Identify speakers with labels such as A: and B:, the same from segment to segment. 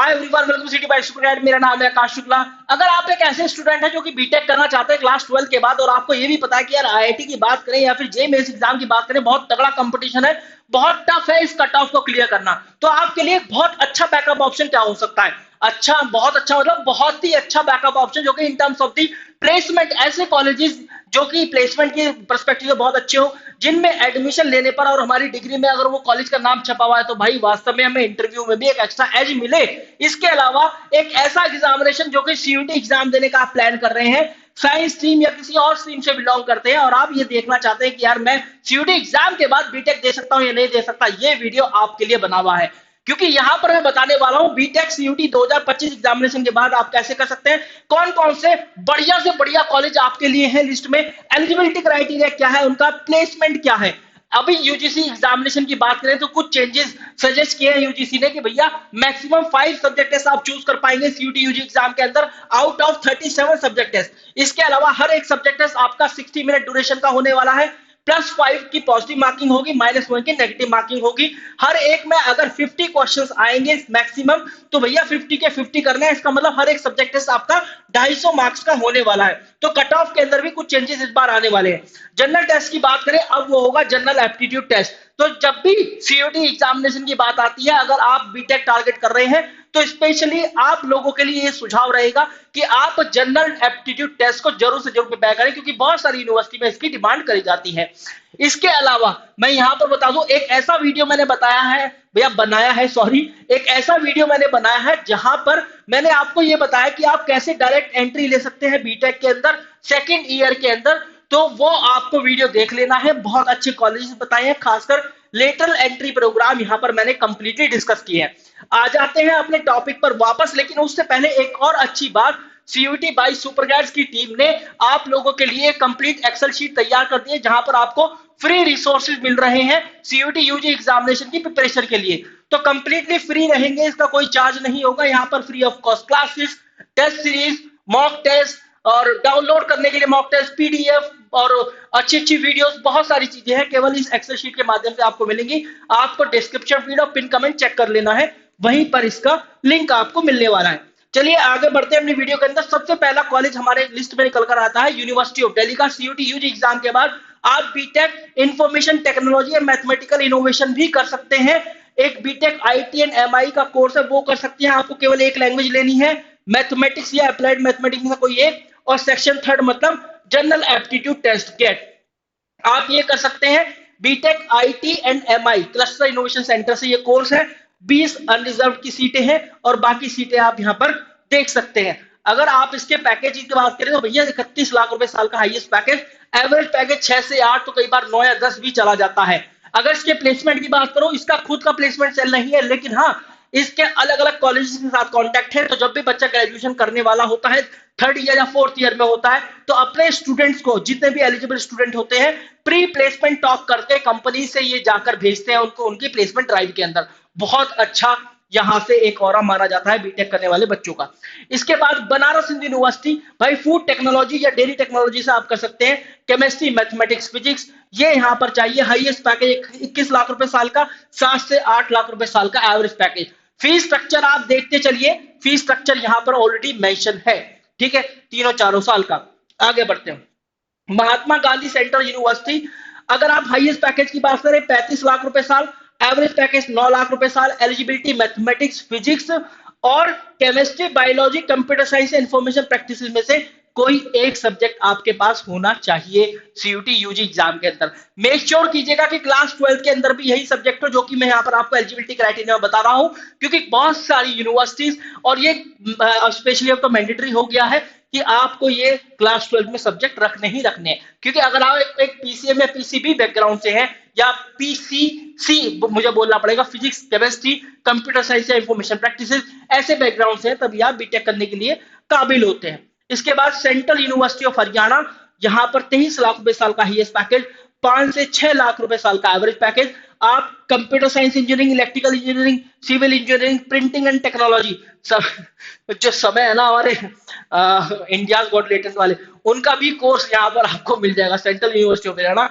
A: Hi everyone, welcome city by super. मेरा नाम है आकाश शुक्ला। अगर आप एक ऐसे स्टूडेंट हैं जो कि बीटेक करना चाहते हैं क्लास 12 के बाद, और आपको ये भी पता है कि यार आईआईटी की बात करें या फिर जेईई मेंस एग्जाम की बात करें, बहुत तगड़ा कंपटीशन है, बहुत टफ है इस कट ऑफ को क्लियर करना, तो आपके लिए एक बहुत अच्छा बैकअप ऑप्शन क्या हो सकता है? अच्छा, बहुत अच्छा मतलब बहुत ही अच्छा बैकअप ऑप्शन जो कि in terms of the placement, ऐसे कॉलेजेस जो कि प्लेसमेंट के पर्सपेक्टिव से बहुत अच्छे हो, जिनमें एडमिशन लेने पर और हमारी डिग्री में अगर वो कॉलेज का नाम छपा हुआ है तो भाई वास्तव में हमें इंटरव्यू में भी एक एक्स्ट्रा एज मिले। इसके अलावा एक ऐसा एग्जामिनेशन जो कि सीयूटी एग्जाम देने का आप प्लान कर रहे हैं, साइंस स्ट्रीम या किसी और स्ट्रीम से बिलोंग करते हैं, और आप ये देखना चाहते हैं कि यार मैं सीयूटी एग्जाम के बाद बीटेक दे सकता हूं या नहीं दे सकता, ये वीडियो आपके लिए बना हुआ है। क्योंकि यहां पर मैं बताने वाला हूं बीटेक सीयूटी 2025 एग्जामिनेशन के बाद आप कैसे कर सकते हैं, कौन कौन से बढ़िया कॉलेज आपके लिए हैं लिस्ट में, एलिजिबिलिटी क्राइटेरिया क्या है, उनका प्लेसमेंट क्या है। अभी यूजीसी एग्जामिनेशन की बात करें तो कुछ चेंजेस सजेस्ट किए हैं यूजीसी ने कि भैया मैक्सिमम 5 सब्जेक्ट टेस्ट आप चूज कर पाएंगे सीयूटी यूजी एग्जाम के अंदर आउट ऑफ 37 सब्जेक्ट टेस्ट। इसके अलावा हर एक सब्जेक्ट टेस्ट आपका 60 मिनट ड्यूरेशन का होने वाला है, +5 की पॉजिटिव मार्किंग होगी, -1 की नेगेटिव मार्किंग होगी। हर एक में अगर 50 क्वेश्चंस आएंगे मैक्सिमम, तो भैया 50 के 50 करना है, इसका मतलब हर एक सब्जेक्ट टेस्ट आपका 250 मार्क्स का होने वाला है। तो कट ऑफ के अंदर भी कुछ चेंजेस इस बार आने वाले हैं। जनरल टेस्ट की बात करें, अब वो होगा जनरल एप्टीट्यूड टेस्ट। तो जब भी सीयूटी एग्जामिनेशन की बात आती है, अगर आप बीटेक टारगेट कर रहे हैं तो स्पेशली आप लोगों के लिए ये सुझाव रहेगा कि आप जनरल एप्टीट्यूड टेस्ट को जरूर से जरूर प्रिपेयर करें, क्योंकि बहुत सारी यूनिवर्सिटी में इसकी डिमांड करी जाती है। इसके अलावा मैं यहां पर बता दूं, एक ऐसा वीडियो मैंने बताया है भैया बनाया है सॉरी एक ऐसा वीडियो मैंने बनाया है जहां पर मैंने आपको ये बताया कि आप कैसे डायरेक्ट एंट्री ले सकते हैं बीटेक के अंदर सेकेंड ईयर के अंदर। तो वो आपको वीडियो देख लेना है, बहुत अच्छे कॉलेजेस बताए हैं, खासकर लेटरल एंट्री प्रोग्राम यहां पर मैंने कंप्लीटली डिस्कस किए हैं। आ जाते हैं अपने टॉपिक पर वापस, लेकिन उससे पहले एक और अच्छी बात, सीयूटी बाय सुपर गाइड्स की टीम ने आप लोगों के लिए कंप्लीट एक्सेल शीट तैयार कर दी है, जहां पर आपको फ्री रिसोर्सेज मिल रहे हैं सीयूटी यूजी एग्जामिनेशन की प्रिपरेशन के लिए। तो कंप्लीटली फ्री रहेंगे, इसका कोई चार्ज नहीं होगा। यहाँ पर free of cost classes, test series, mock test, और डाउनलोड करने के लिए मॉक टेस्ट पीडीएफ और अच्छी अच्छी वीडियोस, बहुत सारी चीजें हैं, केवल इस एक्सेल शीट के माध्यम से आपको मिलेंगी। आपको डिस्क्रिप्शन फीड और पिन कमेंट चेक कर लेना है, वहीं पर इसका लिंक आपको मिलने वाला है। चलिए आगे बढ़ते हैं अपनी वीडियो के अंदर। सबसे पहला कॉलेज हमारे लिस्ट में निकल कर आता है यूनिवर्सिटी ऑफ दिल्ली का। सीयूटी यूजी एग्जाम के बाद आप बीटेक इंफॉर्मेशन टेक्नोलॉजी और मैथमेटिकल इनोवेशन भी कर सकते हैं। एक बीटेक आईटी एंड एमआई का कोर्स है, वो कर सकते हैं। आपको केवल एक लैंग्वेज लेनी है, मैथमेटिक्स या अप्लाइड मैथमेटिक्स में कोई एक, और सेक्शन 3 मतलब जनरल एप्टीट्यूड टेस्ट गेट। आप ये कर सकते हैं B Tech IT and MI cluster innovation center से ये कोर्स है। 20 अनरिजर्व की सीटें हैं और बाकी सीटें आप यहां पर देख सकते हैं। अगर आप इसके पैकेज की बात करें तो भैया 31 लाख रुपए साल का हाईएस्ट पैकेज, एवरेज पैकेज 6 से 8, तो कई बार 9 या 10 भी चला जाता है। अगर इसके प्लेसमेंट की बात करो, इसका खुद का प्लेसमेंट सेल नहीं है, लेकिन हाँ इसके अलग अलग कॉलेज के साथ कॉन्टैक्ट है। तो जब भी बच्चा ग्रेजुएशन करने वाला होता है, 3rd ईयर या 4th ईयर में होता है, तो अपने स्टूडेंट्स को, जितने भी एलिजिबल स्टूडेंट होते हैं, प्री प्लेसमेंट टॉक करके कंपनी से ये जाकर भेजते हैं उनको उनकी प्लेसमेंट ड्राइव के अंदर। बहुत अच्छा यहां से एक और माना जाता है बीटेक करने वाले बच्चों का। इसके बाद बनारस हिंदू यूनिवर्सिटी, भाई फूड टेक्नोलॉजी या डेयरी टेक्नोलॉजी से आप कर सकते हैं केमिस्ट्री, मैथमेटिक्स, फिजिक्स, ये यहां पर चाहिए। हाईएस्ट पैकेज 21 लाख रुपए साल का, 7 से 8 लाख रुपए साल का एवरेज पैकेज। फीस स्ट्रक्चर आप देखते चलिए, फीस स्ट्रक्चर यहां पर ऑलरेडी मेंशन है, ठीक है, तीनों चारों साल का। आगे बढ़ते हैं। महात्मा गांधी सेंट्रल यूनिवर्सिटी, अगर आप हाईएस्ट पैकेज की बात करें 35 लाख रुपए साल, एवरेज पैकेज 9 लाख रुपए साल। एलिजिबिलिटी मैथमेटिक्स, फिजिक्स और chemistry, biology, computer science, information practice में से कोई एक सब्जेक्ट आपके पास होना चाहिए सीयूटी यूजी एग्जाम के अंदर। मेक श्योर कीजिएगा कि क्लास 12 के अंदर भी यही सब्जेक्ट हो, जो कि मैं यहाँ पर आपको एलिजिबिलिटी क्राइटेरिया बता रहा हूँ, क्योंकि बहुत सारी यूनिवर्सिटीज, और ये स्पेशली अब तो मैंडेटरी हो गया है कि आपको ये क्लास 12 में सब्जेक्ट रखने ही रखने हैं। क्योंकि अगर आप एक पीसीएम या पीसीबी बैकग्राउंड से हैं, या पीसीसी मुझे बोलना पड़ेगा, फिजिक्स, केमिस्ट्री, कंप्यूटर साइंस या इंफॉर्मेशन प्रैक्टिस, ऐसे बैकग्राउंड से हैं, तभी आप बीटेक करने के लिए काबिल होते हैं। इसके बाद सेंट्रल यूनिवर्सिटी ऑफ हरियाणा, यहां पर 23 लाख रुपए साल का हाईएस्ट पैकेज, 5 से 6 लाख रुपए साल का एवरेज पैकेज। आप computer science engineering, electrical engineering, civil engineering, printing and technology, सब जो समय है ना हमारे इंडिया गॉट लेटेस्ट वाले, उनका भी कोर्स यहाँ पर आपको मिल जाएगा central university of Haryana.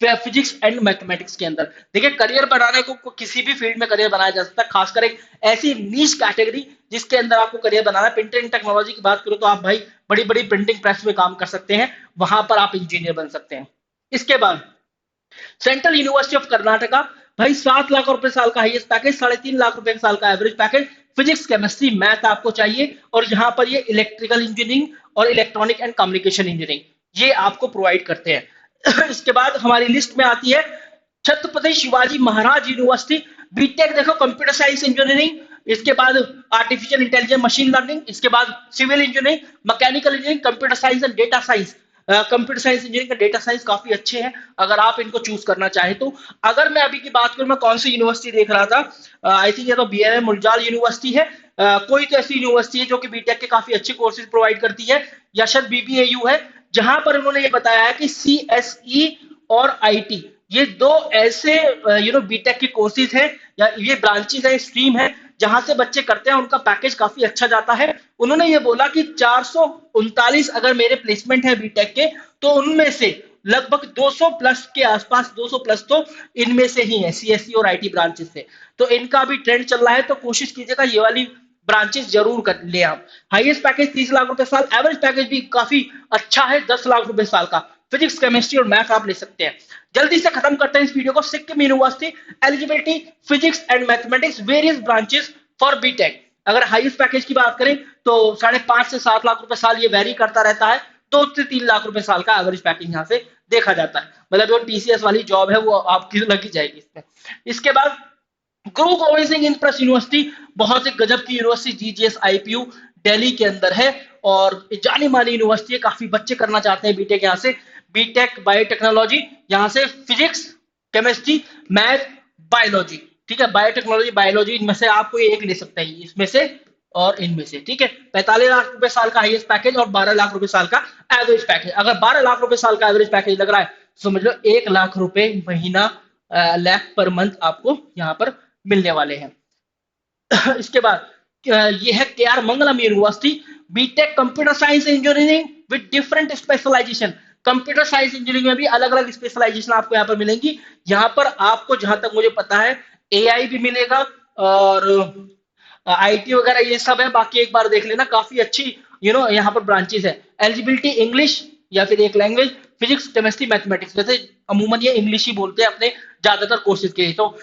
A: Physics and mathematics के अंदर। देखिए करियर बनाने को किसी भी फील्ड में करियर बनाया जा सकता है, खासकर एक ऐसी नीश कैटेगरी जिसके अंदर आपको करियर बनाना है। प्रिंटिंग टेक्नोलॉजी की बात करो तो आप भाई बड़ी बड़ी प्रिंटिंग प्रेस में काम कर सकते हैं, वहां पर आप इंजीनियर बन सकते हैं। इसके बाद सेंट्रल यूनिवर्सिटी ऑफ कर्नाटका, भाई 7 लाख रुपए साल का हाईएस्ट पैकेज, 3.5 लाख रुपए साल का average package, physics chemistry math आपको चाहिए, और यहाँ पर ये इलेक्ट्रिकल इंजीनियरिंग और इलेक्ट्रॉनिक एंड कम्युनिकेशन इंजीनियरिंग ये आपको प्रोवाइड करते हैं। इसके बाद हमारी लिस्ट में आती है छत्रपति शिवाजी महाराज यूनिवर्सिटी, बीटेक देखो कंप्यूटर साइंस इंजीनियरिंग, इसके बाद आर्टिफिशियल इंटेलिजेंस मशीन लर्निंग, इसके बाद civil engineering, mechanical engineering, computer science and data science. Computer science engineering का डेटा साइंस काफी अच्छे हैं अगर आप इनको चूज करना चाहें तो। अगर मैं अभी की बात करूं, मैं कौन सी यूनिवर्सिटी देख रहा था, आई थिंक ये तो बीएमए मुलजाल यूनिवर्सिटी है, कोई तो ऐसी यूनिवर्सिटी है जो कि बीटेक के काफी अच्छे कोर्सेज प्रोवाइड करती है, या शायद बीबीएयू है, जहां पर उन्होंने ये बताया है कि सीएसई और आईटी ये दो ऐसे बीटेक के कोर्सेज हैं या ये ब्रांचेस है, स्ट्रीम है, जहां से बच्चे करते हैं उनका पैकेज काफी अच्छा जाता है। उन्होंने ये बोला कि 439 अगर मेरे प्लेसमेंट है बीटेक के, तो उनमें से लगभग 200 प्लस के आसपास, 200 प्लस तो इनमें से ही है, सीएससी और आईटी ब्रांचेस से। तो इनका भी ट्रेंड चल रहा है, तो कोशिश कीजिएगा ये वाली ब्रांचेस जरूर कर ले आप। हाईएस्ट पैकेज 30 लाख रुपए साल, एवरेज पैकेज भी काफी अच्छा है, 10 लाख रुपए साल का। फिजिक्स केमिस्ट्री और मैथ आप ले सकते हैं। जल्दी से खत्म करते हैं इस वीडियो को। Sikkim university eligibility physics and mathematics various branches for B Tech. अगर हाईएस्ट पैकेज की बात करें तो 5.5 से 7 लाख रुपए साल ये वेरी करता रहता है, 2 से 3 लाख रुपए साल का एवरेज पैकेज यहाँ से देखा जाता है। मतलब जो टीसीएस वाली जॉब है वो आपकी लगी जाएगी इसमें। इसके बाद गुरु गोविंद सिंह इंद्रप्रस्थ यूनिवर्सिटी, बहुत ही गजब की यूनिवर्सिटी, जीजीएस आईपीयू दिल्ली के अंदर है और जानी मानी यूनिवर्सिटी है, काफी बच्चे करना चाहते हैं बीटेक यहाँ से। बीटेक बायोटेक्नोलॉजी, यहाँ से फिजिक्स केमिस्ट्री मैथ बायोलॉजी, ठीक है, बायोटेक्नोलॉजी बायोलॉजी, इनमें से आप कोई एक ले सकते हैं, इसमें से और इनमें से, ठीक है। 45 लाख रुपए साल का हाईएस्ट पैकेज और 12 लाख रुपए साल का एवरेज पैकेज। अगर 12 लाख रुपए साल का एवरेज पैकेज लग रहा है, समझ लो 1 लाख रुपए महीना, लाख पर मंथ आपको यहाँ पर मिलने वाले हैं। इसके बाद ये है K R Mangalam university, B Tech computer science engineering with different specialization. Computer science engineering में भी अलग अलग स्पेशलाइजेशन आपको यहाँ पर मिलेंगी। यहाँ पर आपको जहां तक मुझे पता है एआई भी मिलेगा और आईटी वगैरह ये सब है, बाकी एक बार देख लेना, काफी अच्छी यहाँ पर ब्रांचेस है। एलिजिबिलिटी इंग्लिश या फिर एक लैंग्वेज, फिजिक्स केमिस्ट्री मैथमेटिक्स, वैसे अमूमन ये इंग्लिश ही बोलते हैं अपने ज्यादातर कोर्सेज के लिए, तो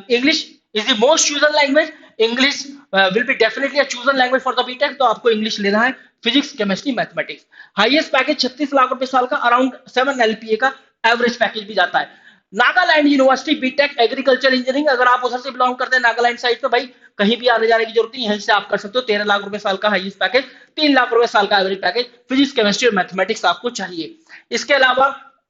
A: English is the most chosen language, English will be definitely a chosen language for the B Tech, तो आपको इंग्लिश लेना है, physics chemistry mathematics. Highest package 36 lakh रुपए साल का, अराउंड 7 एलपीए का एवरेज पैकेज भी जाता है। Nagaland university B Tech agriculture engineering, अगर आप उधर से बिलोंग करते हैं नागालैंड साइड, तो भाई कहीं भी आने जाने की जरूरत नहीं, यहीं से आप कर सकते हो। 13 लाख रुपए साल का हाईएस्ट पैकेज, 3 लाख रुपए साल का एवरेज पैकेज, फिजिक्स केमिस्ट्री और मैथमेटिक्स आपको चाहिए। इसके अलावा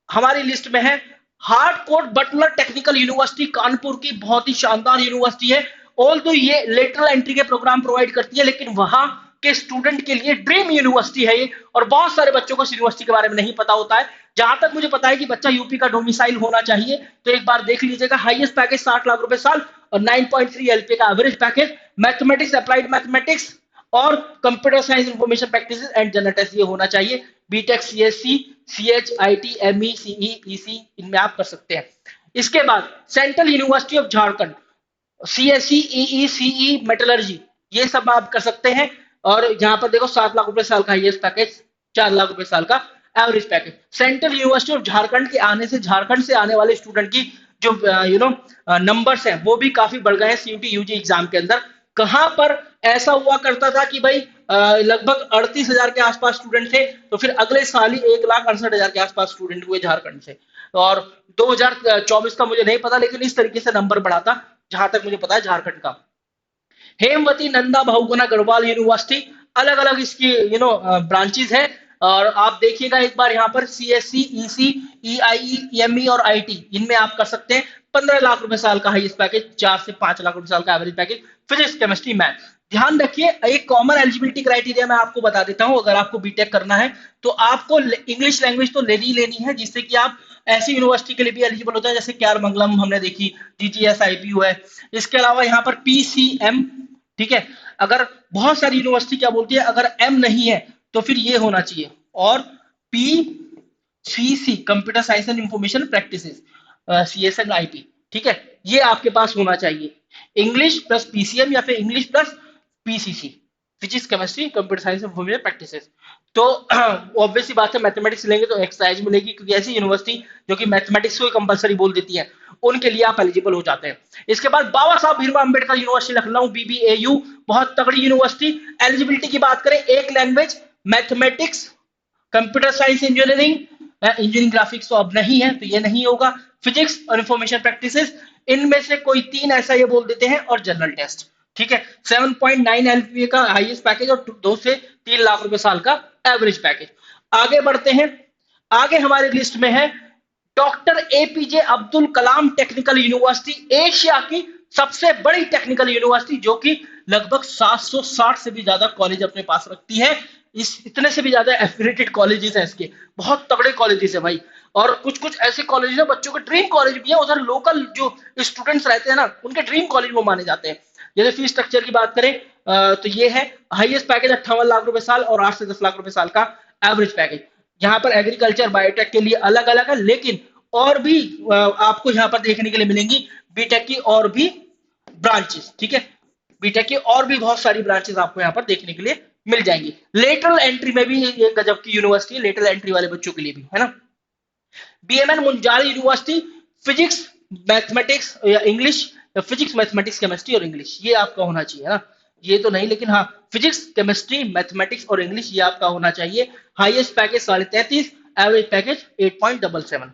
A: हमारी लिस्ट में है Harcourt Butler technical university Kanpur की, बहुत ही शानदार यूनिवर्सिटी है। ऑल तो ये लेटरल एंट्री के प्रोग्राम प्रोवाइड करती है, लेकिन वहां के स्टूडेंट के लिए ड्रीम यूनिवर्सिटी है ये, और बहुत सारे बच्चों को इस यूनिवर्सिटी के बारे में नहीं पता होता है। जहां तक मुझे पता है कि बच्चा यूपी का डोमिसाइल होना चाहिए, तो एक बार देख लीजिएगा। हाईएस्ट पैकेज 60 लाख रुपए साल और 9.3 एलपीए का average package. Mathematics, applied mathematics और computer science, information practices and general test ये होना चाहिए। BTech CSC, CH, IT, ME, CE, EC, इनमें आप कर सकते हैं। इसके बाद central university of Jharkhand, CSC, EE, CE, metallurgy, ये सब आप कर सकते हैं। और यहाँ पर देखो 7 लाख रुपए साल का हाईएस्ट पैकेज, 4 लाख रुपए साल का average package. Central university of Jharkhand के आने से, झारखंड से आने वाले स्टूडेंट की जो नंबर्स हैं वो भी काफी बढ़ गए हैं सीयूटी यूजी एग्जाम के अंदर। कहां पर ऐसा हुआ करता था कि भाई लगभग 38,000 के आसपास स्टूडेंट थे, तो फिर अगले साल ही 1,68,000 के आसपास स्टूडेंट हुए झारखंड से। और 2024 का मुझे नहीं पता, लेकिन इस तरीके से नंबर बढ़ा था जहां तक मुझे पता है झारखंड का। हेमवती नंदा बहुगुणा गढ़वाल यूनिवर्सिटी, अलग अलग इसकी ब्रांचेस है, और आप देखिएगा एक बार यहाँ पर सीएससी, ईसी, ईआई, एमई और आईटी, इनमें आप कर सकते हैं। 15 लाख रुपए साल का हाईएस्ट पैकेज, 4 से 5 लाख रुपए साल का average package, physics chemistry math. ध्यान रखिए, एक कॉमन एलिजिबिलिटी क्राइटेरिया मैं आपको बता देता हूं। अगर आपको बीटेक करना है तो आपको इंग्लिश लैंग्वेज तो लेनी ही लेनी है, जिससे कि आप ऐसी यूनिवर्सिटी के लिए भी एलिजिबल होता है जैसे के आर मंगलम हमने देखी, जीजीएस आईपीयू है। इसके अलावा यहाँ पर पीसीएम, ठीक है। अगर बहुत सारी यूनिवर्सिटी क्या बोलती है, अगर एम नहीं है तो फिर ये होना चाहिए, और P CC computer science and information practices, CSNIP, ठीक है, ये आपके पास होना चाहिए। इंग्लिश प्लस PCM या फिर English plus PCC, physics chemistry computer science and information practices. तो ऑब्वियसली बात है, मैथमेटिक्स लेंगे तो एक्सरसाइज मिलेगी, क्योंकि ऐसी यूनिवर्सिटी जो कि मैथमेटिक्स को कंपलसरी बोल देती है, उनके लिए आप एलिजिबल हो जाते हैं। इसके बाद बाबा साहब भीमराव अंबेडकर यूनिवर्सिटी लखनऊ, BBAU, बहुत तगड़ी यूनिवर्सिटी। एलिजिबिलिटी की बात करें, एक language, mathematics, computer science, engineering, engineering graphics तो अब नहीं है तो ये नहीं होगा, फिजिक्स और इंफॉर्मेशन प्रैक्टिसेस, इनमें से कोई तीन ऐसा ये बोल देते हैं, और जनरल टेस्ट, ठीक है। 7.9 LPA का हाईएस्ट पैकेज और 2 से 3 लाख रुपए साल का एवरेज पैकेज। आगे बढ़ते हैं, आगे हमारे लिस्ट में है doctor APJ Abdul Kalam technical university, Asia की सबसे बड़ी टेक्निकल यूनिवर्सिटी, जो कि लगभग 760 से भी ज्यादा कॉलेज अपने पास रखती है। इस इतने से भी ज्यादा एफिलिएटेड कॉलेजेस हैं इसके, बहुत तगड़े कॉलेजेस है भाई। और कुछ कुछ ऐसे कॉलेज है बच्चों के ड्रीम कॉलेज भी है, उधर लोकल जो स्टूडेंट्स रहते हैं ना, उनके ड्रीम कॉलेज वो माने जाते हैं। जैसे फीस स्ट्रक्चर की बात करें तो ये है, हाईएस्ट पैकेज 58 लाख रुपए साल और 8 से 10 लाख रुपए साल का एवरेज पैकेज। यहाँ पर एग्रीकल्चर बायोटेक के लिए अलग अलग है, लेकिन और भी आपको यहाँ पर देखने के लिए मिलेंगी बीटेक की और भी ब्रांचेस, ठीक है, बीटेक की और भी बहुत सारी ब्रांचेस आपको यहाँ पर देखने के लिए मिल जाएंगी। लेटरल एंट्री में भी ये गजब की यूनिवर्सिटी है, लेटरल एंट्री वाले बच्चों के लिए भी, है ना। BMN मुंजारी यूनिवर्सिटी, फिजिक्स मैथमेटिक्स या इंग्लिश, फिजिक्स मैथमेटिक्स केमिस्ट्री और इंग्लिश, ये आपका होना चाहिए, है ना। ये तो नहीं, लेकिन हाँ, फिजिक्स केमिस्ट्री मैथमेटिक्स और इंग्लिश ये आपका होना चाहिए। Highest package 33.5, average package 8.77।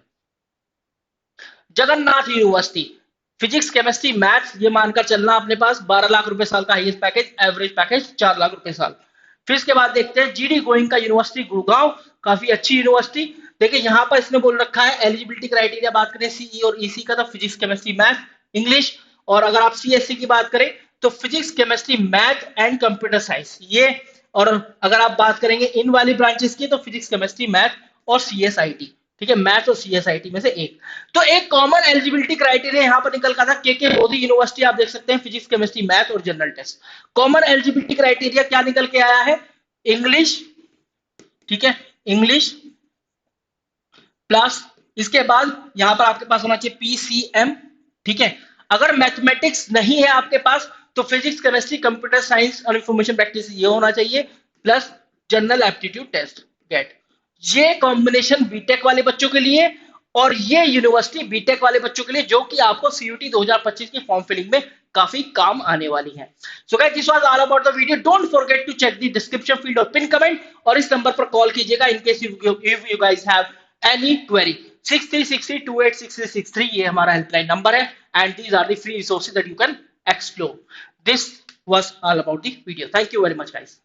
A: Jagannath university, physics chemistry maths ये मानकर चलना अपने पास, 12 लाख रुपए साल का highest package, average package 4 lakh रुपए साल। फिर इसके बाद देखते हैं GD गोइंका यूनिवर्सिटी गुड़गांव, काफी अच्छी यूनिवर्सिटी। देखिए यहाँ पर इसने बोल रखा है एलिजिबिलिटी क्राइटेरिया बात करें CE और EC का, तो फिजिक्स केमिस्ट्री मैथ इंग्लिश, और अगर आप CSC की बात करें तो physics chemistry math and computer science ये, और अगर आप बात करेंगे इन वाली ब्रांचेस की तो फिजिक्स केमिस्ट्री मैथ और CSIT, ठीक है, मैथ और CSIT में से एक। तो एक कॉमन एलिजिबिलिटी क्राइटेरिया यहाँ पर निकल का था, के मोदी यूनिवर्सिटी आप देख सकते हैं, फिजिक्स केमिस्ट्री मैथ और general test. Common eligibility criteria क्या निकल के आया है, इंग्लिश, ठीक है, इंग्लिश प्लस इसके बाद यहां पर आपके पास होना चाहिए PCM, ठीक है। अगर मैथमेटिक्स नहीं है आपके पास तो फिजिक्स केमिस्ट्री कंप्यूटर साइंस और इंफॉर्मेशन प्रैक्टिस ये होना चाहिए, plus general aptitude test GATE. ये कॉम्बिनेशन बीटेक वाले बच्चों के लिए, और ये यूनिवर्सिटी बीटेक वाले बच्चों के लिए, जो कि आपको CUT 2025 की फॉर्म फिलिंग में काफी काम आने वाली है। So guys, this was all about the video. Don't forget to check the description field और पिन कमेंट, और इस नंबर पर कॉल कीजिएगा in case if you guys have any query। 6363286363 ये हमारा हेल्पलाइन नंबर है, and these are the free resources that you can explore. This was all about the video. Thank you very much guys.